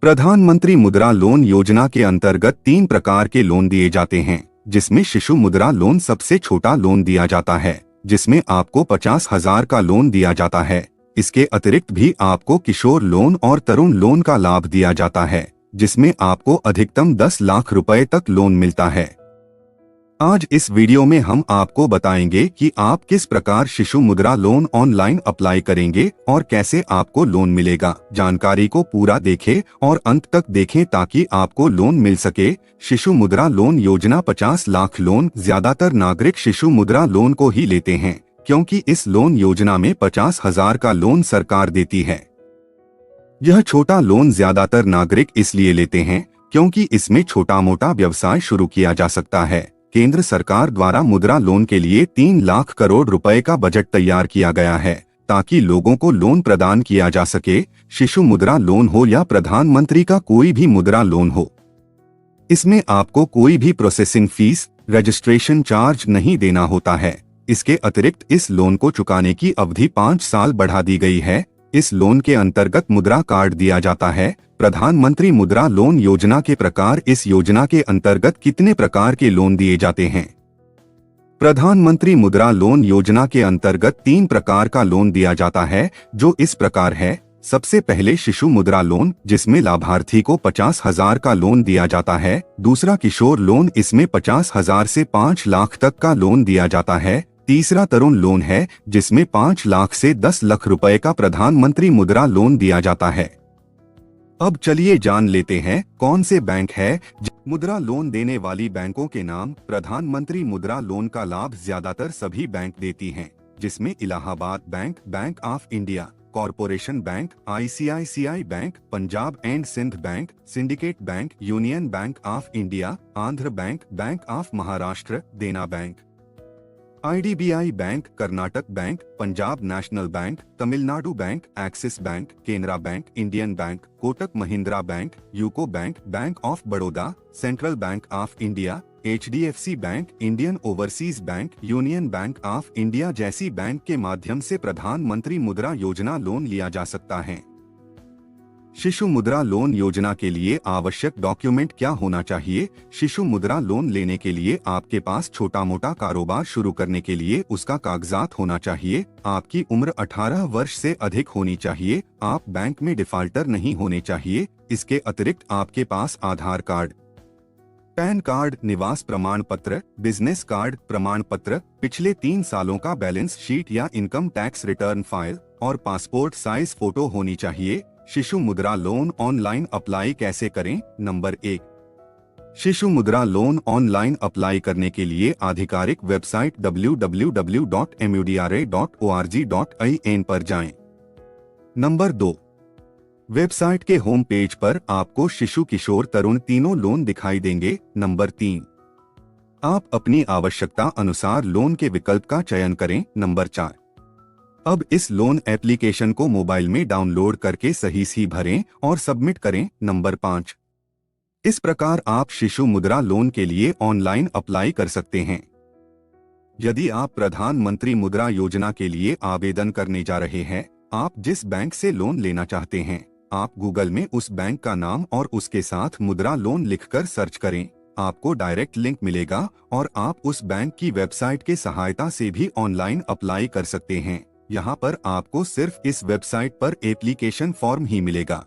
प्रधानमंत्री मुद्रा लोन योजना के अंतर्गत 3 प्रकार के लोन दिए जाते हैं, जिसमें शिशु मुद्रा लोन सबसे छोटा लोन दिया जाता है, जिसमें आपको 50,000 का लोन दिया जाता है। इसके अतिरिक्त भी आपको किशोर लोन और तरुण लोन का लाभ दिया जाता है, जिसमें आपको अधिकतम 10 लाख रुपए तक लोन मिलता है। आज इस वीडियो में हम आपको बताएंगे कि आप किस प्रकार Shishu Mudra loan online apply करेंगे और कैसे आपको लोन मिलेगा। जानकारी को पूरा देखें और अंत तक देखें ताकि आपको लोन मिल सके। शिशु मुद्रा लोन योजना 50 लाख लोन ज्यादातर नागरिक शिशु मुद्रा लोन को ही लेते हैं, क्योंकि इस लोन योजना में 50,000 का लोन सरकार देती है। यह छोटा लोन ज्यादातर नागरिक इसलिए लेते हैं क्योंकि इसमें छोटा मोटा व्यवसाय शुरू किया जा सकता है। केंद्र सरकार द्वारा मुद्रा लोन के लिए 3 लाख करोड़ रुपए का बजट तैयार किया गया है, ताकि लोगों को लोन प्रदान किया जा सके। शिशु मुद्रा लोन हो या प्रधानमंत्री का कोई भी मुद्रा लोन हो, इसमें आपको कोई भी प्रोसेसिंग फीस, रजिस्ट्रेशन चार्ज नहीं देना होता है। इसके अतिरिक्त इस लोन को चुकाने की अवधि 5 साल बढ़ा दी गई है। इस लोन के अंतर्गत मुद्रा कार्ड दिया जाता है। प्रधानमंत्री मुद्रा लोन योजना के प्रकार। इस योजना के अंतर्गत कितने प्रकार के लोन दिए जाते हैं? प्रधानमंत्री मुद्रा लोन योजना के अंतर्गत 3 प्रकार का लोन दिया जाता है, जो इस प्रकार है। सबसे पहले शिशु मुद्रा लोन, जिसमें लाभार्थी को 50,000 का लोन दिया जाता है। दूसरा किशोर लोन, इसमें 50,000 से 5 लाख तक का लोन दिया जाता है। तीसरा तरुण लोन है, जिसमें 5 लाख से 10 लाख रुपए का प्रधानमंत्री मुद्रा लोन दिया जाता है। अब चलिए जान लेते हैं कौन से बैंक है मुद्रा लोन देने वाली बैंकों के नाम। प्रधानमंत्री मुद्रा लोन का लाभ ज्यादातर सभी बैंक देती हैं, जिसमें Allahabad bank, bank of India, corporation bank, ICICI bank, Punjab and Sindh bank, syndicate bank, union bank of India, Andhra bank, bank of Maharashtra, Dena bank, IDBI bank, Karnataka bank, Punjab national bank, Tamil Nadu bank, Axis bank, Canara bank, Indian bank, Kotak Mahindra bank, UCO bank, bank of Baroda, central bank of India, HDFC bank, Indian overseas bank, union bank of India जैसी बैंक के माध्यम से प्रधानमंत्री मुद्रा योजना loan लिया जा सकता है। शिशु मुद्रा लोन योजना के लिए आवश्यक डॉक्यूमेंट क्या होना चाहिए? शिशु मुद्रा लोन लेने के लिए आपके पास छोटा मोटा कारोबार शुरू करने के लिए उसका कागजात होना चाहिए। आपकी उम्र 18 वर्ष से अधिक होनी चाहिए। आप बैंक में डिफाल्टर नहीं होने चाहिए। इसके अतिरिक्त आपके पास आधार कार्ड, पैन कार्ड, निवास प्रमाण पत्र, बिजनेस कार्ड प्रमाण पत्र, पिछले 3 सालों का बैलेंस शीट या इनकम टैक्स रिटर्न फाइल और पासपोर्ट साइज फोटो होनी चाहिए। Shishu Mudra loan online apply कैसे करें? Number 1, Shishu Mudra loan online apply करने के लिए आधिकारिक वेबसाइट www.mudra.org.in पर जाएं। नंबर 2, वेबसाइट के होम पेज पर आपको शिशु, किशोर, तरुण तीनों लोन दिखाई देंगे। नंबर 3, आप अपनी आवश्यकता अनुसार लोन के विकल्प का चयन करें। नंबर 4, अब इस लोन एप्लीकेशन को मोबाइल में डाउनलोड करके सही भरें और सबमिट करें। नंबर 5, इस प्रकार आप शिशु मुद्रा लोन के लिए ऑनलाइन अप्लाई कर सकते हैं। यदि आप प्रधानमंत्री मुद्रा योजना के लिए आवेदन करने जा रहे हैं, आप जिस बैंक से लोन लेना चाहते हैं, आप गूगल में उस बैंक का नाम और उसके साथ मुद्रा लोन लिखकर सर्च करें। आपको डायरेक्ट लिंक मिलेगा और आप उस बैंक की वेबसाइट के सहायता से भी ऑनलाइन अप्लाई कर सकते हैं। यहाँ पर आपको सिर्फ इस वेबसाइट पर एप्लीकेशन फॉर्म ही मिलेगा।